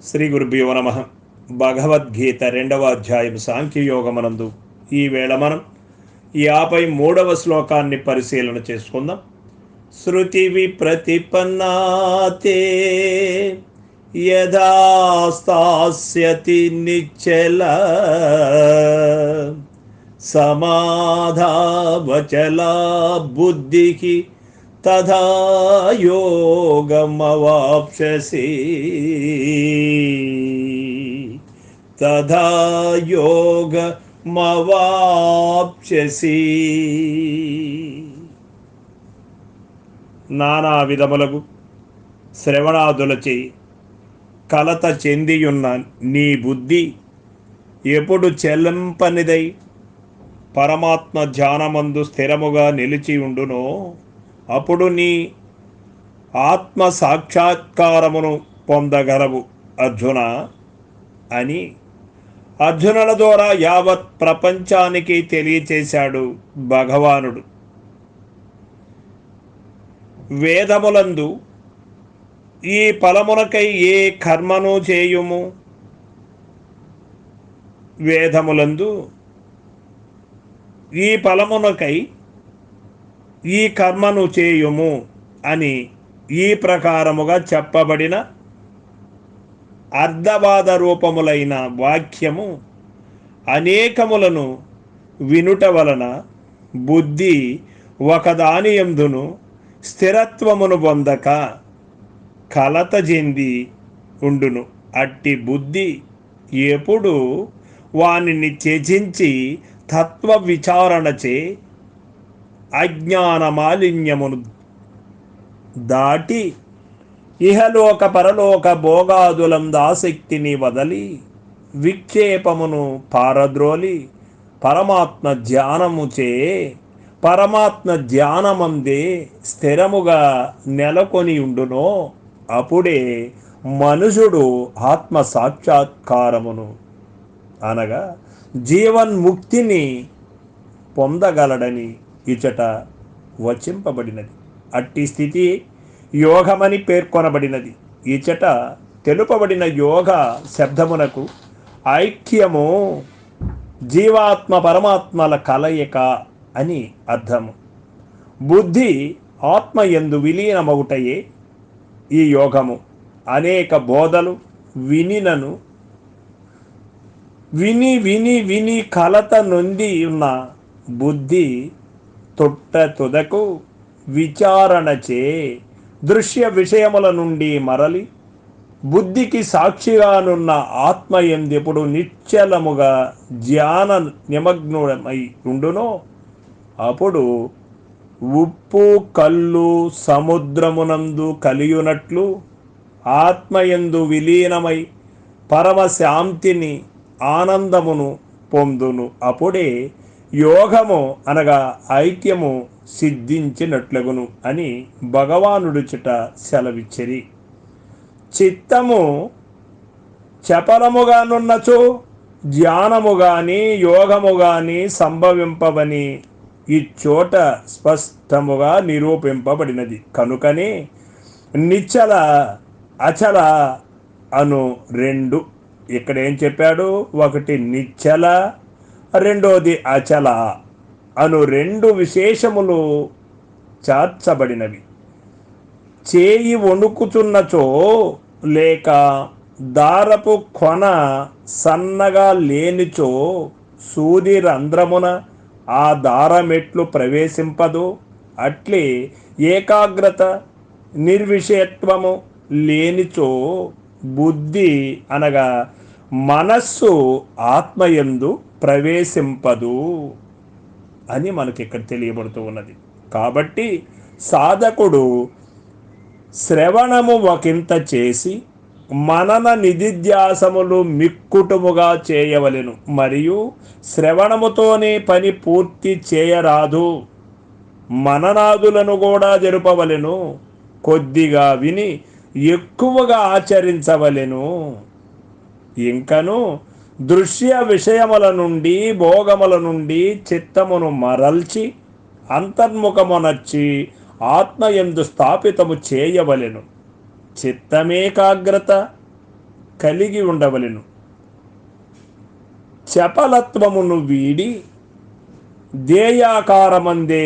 శ్రీ గురుభ్యో నమః. భగవద్గీత 2వ అధ్యాయం సాంఖ్యయోగమనందు ఈవేళ మనం 53వ శ్లోకాన్ని పరిశీలన చేసుకుందాం. శృతి విప్రతిపన్నాతే యథా స్థాస్యతి నిశ్చల సమాధావచలా బుద్ధికి తథా యోగమవాప్స్యసి తథా యోగమవాప్స్యసి. నానా విధములకు శ్రవణాదులచే కలత చెందియున్న నీ బుద్ధి ఎప్పుడు చెల్లంపనిదై పరమాత్మ ధ్యానమందు స్థిరముగా నిలిచి ఉండునో అప్పుడు నీ ఆత్మ సాక్షాత్కారమును పొందగలవు అర్జున అని అర్జునుల ద్వారా యావత్ ప్రపంచానికి తెలియచేశాడు భగవానుడు. వేదములందు ఈ ఫలమునకై ఏ కర్మను చేయుము, వేదములందు ఈ ఫలమునకై ఈ కర్మను చేయుము అని ఈ ప్రకారముగా చెప్పబడిన అర్ధవాద రూపములైన వాక్యము అనేకములను వినుట వలన బుద్ధి ఒకదాని యందును స్థిరత్వమును పొందక కలత చెంది ఉండును. అట్టి బుద్ధి ఎప్పుడు వానిని త్యజించి తత్వ విచారణచే అజ్ఞాన మాలిన్యమును దాటి ఇహలోక పరలోక భోగాదులంద ఆసక్తిని వదలి విక్షేపమును పారద్రోలి పరమాత్మ ధ్యానముచే పరమాత్మ ధ్యానమందే స్థిరముగా నెలకొని ఉండునో అప్పుడే మనుషుడు ఆత్మ సాక్షాత్కారమును అనగా జీవన్ముక్తిని పొందగలడని ఇచట వచింపబడినది. అట్టి స్థితి యోగమని పేర్కొనబడినది. ఇచట తెలుపబడిన యోగ శబ్దమునకు ఐక్యము, జీవాత్మ పరమాత్మల కలయిక అని అర్థము. బుద్ధి ఆత్మ యందు విలీనమవుటయే ఈ యోగము. అనేక బోధలు వినినను విని విని విని కలత నొంది ఉన్న బుద్ధి తుదకు విచారణచే దృశ్య విషయముల నుండి మరలి బుద్ధికి సాక్షిగానున్న ఆత్మయందెప్పుడు నిశ్చలముగా ధ్యాన నిమగ్నమై ఉండునో అప్పుడు ఉప్పు కళ్ళు సముద్రమునందు కలియునట్లు ఆత్మయందు విలీనమై పరమశాంతిని ఆనందమును పొందును. అప్పుడే యోగము అనగా ఐక్యము సిద్ధించినట్లగును అని భగవానుడు చుట సెలవిచ్చిరి. చిత్తము చపలముగానున్నచో ధ్యానము గాని యోగము గాని సంభవింపవని ఈ చోట స్పష్టముగా నిరూపింపబడినది. కనుకనే నిశ్చల అచల అను రెండు ఇక్కడ ఏం చెప్పాడు? ఒకటి నిశ్చల, రెండోది అచల అను రెండు విశేషములు చార్చబడినవి. చేయి వణుకుచున్నచో లేక దారపు కొన సన్నగా లేనిచో సూది రంధ్రమున ఆ దారమెట్లు ప్రవేశింపదు అట్లే ఏకాగ్రత నిర్విషయత్వము లేనిచో బుద్ధి అనగా మనస్సు ఆత్మయందు ప్రవేశింపదు అని మనకి ఇక్కడ తెలియబడుతూ ఉన్నది. కాబట్టి సాధకుడు శ్రవణము ఒకంత చేసి మనన నిధిధ్యాసములు మిక్కుటముగా చేయవలెను. మరియు శ్రవణముతోనే పని పూర్తి చేయరాదు, మననాదులను కూడా జరుపవలెను. కొద్దిగా విని ఎక్కువగా ఆచరించవలెను. ఇంకను దృశ్య విషయముల నుండి భోగముల నుండి చిత్తమును మరల్చి అంతర్ముఖమునర్చి ఆత్మయందు స్థాపితము చేయవలెను. చిత్తమేకాగ్రత కలిగి ఉండవలెను. చపలత్వమును వీడి ధ్యేయాకారమందే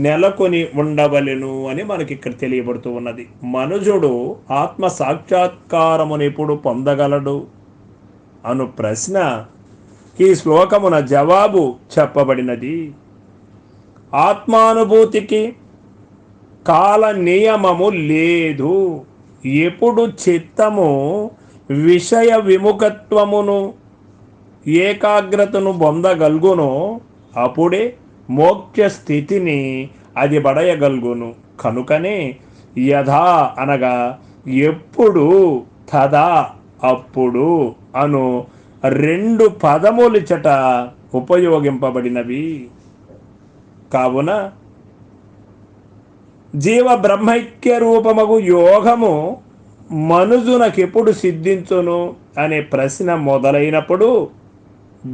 నెలకొని ఉండవలెను అని మనకి ఇక్కడ తెలియబడుతూ ఉన్నది. మనుజుడు ఆత్మ సాక్షాత్కారమును ఎప్పుడు పొందగలడు అను ప్రశ్న ఈ శ్లోకమున జవాబు చెప్పబడినది. ఆత్మానుభూతికి కాల నియమము లేదు. ఎప్పుడు చిత్తము విషయ విముఖత్వమును ఏకాగ్రతను పొందగలుగునో అప్పుడే మోక్ష స్థితిని అది పడయగలుగును. కనుకనే యథా అనగా ఎప్పుడు, తదా అప్పుడు అను రెండు పదములిచట ఉపయోగింపబడినవి. కావున జీవ బ్రహ్మైక్య రూపమగు యోగము మనుజునకెప్పుడు సిద్ధించును అనే ప్రశ్న మొదలైనప్పుడు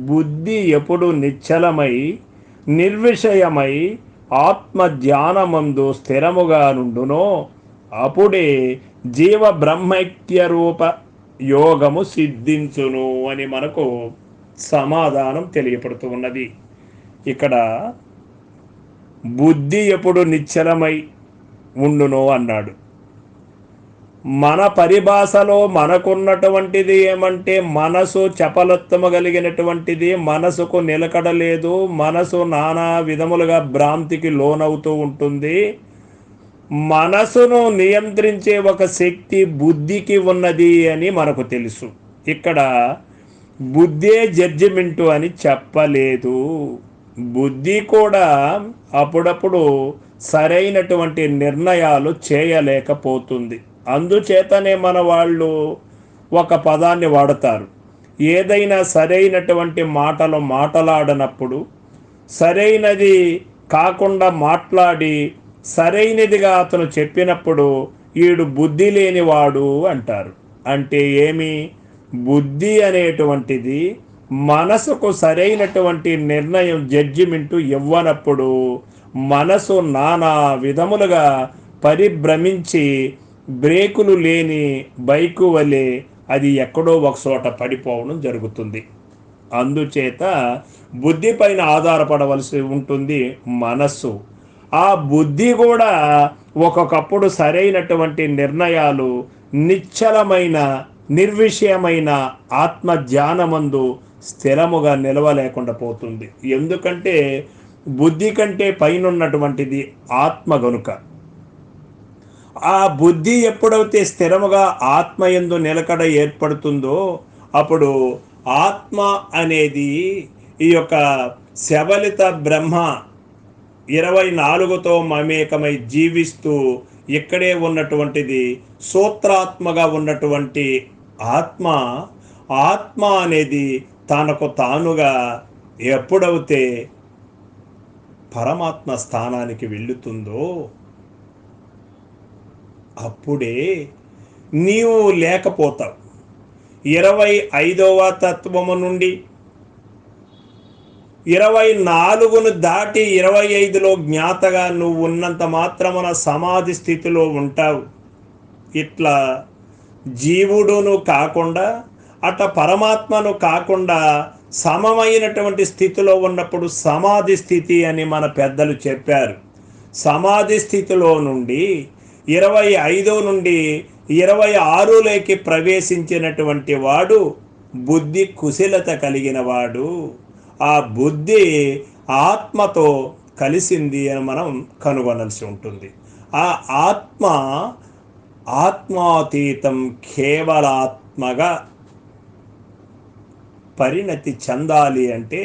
బుద్ధి ఎప్పుడు నిశ్చలమై నిర్విషయమై ఆత్మ ధ్యానమందు స్థిరముగా నుండునో అప్పుడే జీవ బ్రహ్మైక్య రూప యోగము సిద్ధించును అని మనకు సమాధానం తెలియపడుతూ ఉన్నది. ఇక్కడ బుద్ధి ఎప్పుడు నిశ్చలమై ఉండునో అన్నాడు. మన పరిభాషలో మనకున్నటువంటిది ఏమంటే మనసు చపలత్వము కలిగినటువంటిది, మనసుకు నిలకడలేదు, మనసు నానా విధములుగా భ్రాంతికి లోనవుతూ ఉంటుంది. మనసును నియంత్రించే ఒక శక్తి బుద్ధికి ఉన్నది అని మనకు తెలుసు. ఇక్కడ బుద్ధే జడ్జిమెంటు అని చెప్పలేదు. బుద్ధి కూడా అప్పుడప్పుడు సరైనటువంటి నిర్ణయాలు చేయలేకపోతుంది. అందుచేతనే మన వాళ్ళు ఒక పదాన్ని వాడతారు. ఏదైనా సరైనటువంటి మాటలు మాట్లాడనప్పుడు సరైనది కాకుండా మాట్లాడి సరైనదిగా అతను చెప్పినప్పుడు ఈడు బుద్ధి లేనివాడు అంటారు. అంటే ఏమి? బుద్ధి అనేటువంటిది మనసుకు సరైనటువంటి నిర్ణయం జడ్జిమెంటు ఇవ్వనప్పుడు మనసు నానా విధములుగా పరిభ్రమించి బ్రేకులు లేని బైకు వలె అది ఎక్కడో ఒక చోట పడిపోవడం జరుగుతుంది. అందుచేత బుద్ధి పైన ఆధారపడవలసి ఉంటుంది మనస్సు. ఆ బుద్ధి కూడా ఒక్కొక్కప్పుడు సరైనటువంటి నిర్ణయాలు నిశ్చలమైన నిర్విషయమైన ఆత్మ ధ్యానమందు స్థిరముగా నిలవలేకుండా పోతుంది. ఎందుకంటే బుద్ధి కంటే పైనున్నటువంటిది ఆత్మ గనుక. ఆ బుద్ధి ఎప్పుడైతే స్థిరముగా ఆత్మ యందు నిలకడ ఏర్పడుతుందో అప్పుడు ఆత్మ అనేది ఈ యొక్క శబలిత బ్రహ్మ 24తో మమేకమై జీవిస్తూ ఇక్కడే ఉన్నటువంటిది సూత్రాత్మగా ఉన్నటువంటి ఆత్మ. ఆత్మ అనేది తనకు తానుగా ఎప్పుడైతే పరమాత్మ స్థానానికి వెళ్ళుతుందో అప్పుడే నీవు లేకపోతావు. 25వ తత్వము నుండి 24ను దాటి 25లో జ్ఞాతగా నువ్వు ఉన్నంత మాత్రమున సమాధి స్థితిలో ఉంటావు. ఇట్లా జీవుడును కాకుండా అట్లా పరమాత్మను కాకుండా సమమైనటువంటి స్థితిలో ఉన్నప్పుడు సమాధి స్థితి అని మన పెద్దలు చెప్పారు. సమాధి స్థితిలో నుండి 25 నుండి 26లోకి ప్రవేశించినటువంటి వాడు బుద్ధి కుశలత కలిగిన వాడు. ఆ బుద్ధి ఆత్మతో కలిసింది అని మనం కనుగొనాల్సి ఉంటుంది. ఆ ఆత్మ ఆత్మాతీతం కేవలాత్మగా పరిణతి చెందాలి అంటే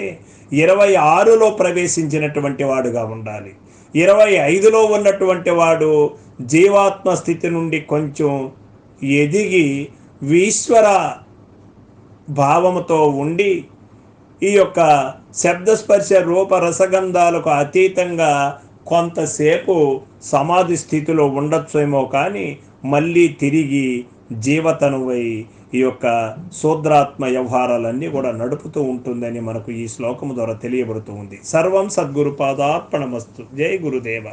26లో ప్రవేశించినటువంటి వాడుగా ఉండాలి. 25లో ఉన్నటువంటి వాడు జీవాత్మ స్థితి నుండి కొంచెం ఎదిగి ఈశ్వర భావముతో ఉండి ఈ యొక్క శబ్దస్పర్శ రూప రసగంధాలకు అతీతంగా కొంతసేపు సమాధి స్థితిలో ఉండొచ్చేమో కానీ మళ్ళీ తిరిగి జీవతనువై ఈ యొక్క శూద్రాత్మ వ్యవహారాలన్నీ కూడా నడుపుతూ ఉంటుందని మనకు ఈ శ్లోకము ద్వారా తెలియబడుతూ ఉంది. సర్వం సద్గురు పాదార్పణమస్తు. జై గురుదేవ.